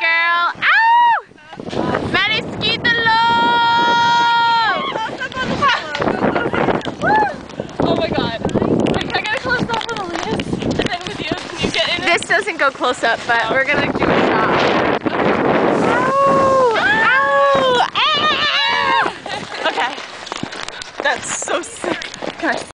girl. Ow! Maddie, ski the low! Oh my god. Wait, can I get a close up with Elias? And then with you, can you get in it? This doesn't go close up, but we're gonna do a shot.